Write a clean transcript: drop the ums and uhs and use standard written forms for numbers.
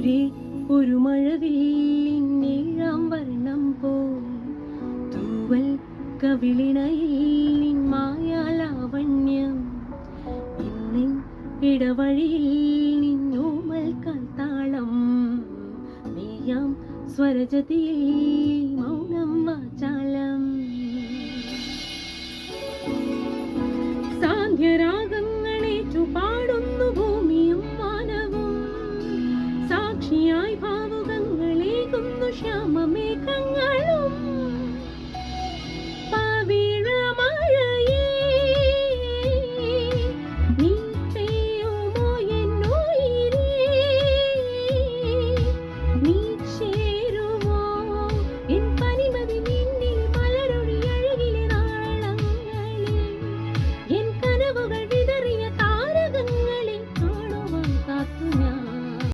ദൂരെ ഒരു മഴവില്ലിന്നേഴാം വർണ്ണം പോൽ തൂവൽ കവിളിണയിൽ നിൻ മായാലാവണ്യം ഇന്നിൻ ഇടവഴിയിൽ നിന്നോമൽ കാൽത്താളം നീയാം സ്വരജതിയിൽ മൗനം വാചാലം സാന്ധ്യരാഗങ്ങളേറ്റു പാടുന്നു ഭൂമിയും മാനവും സാക്ഷിയായി ഭാവുകങ്ങളേകുന്നു ശ്യാമമേഘങ്ങളും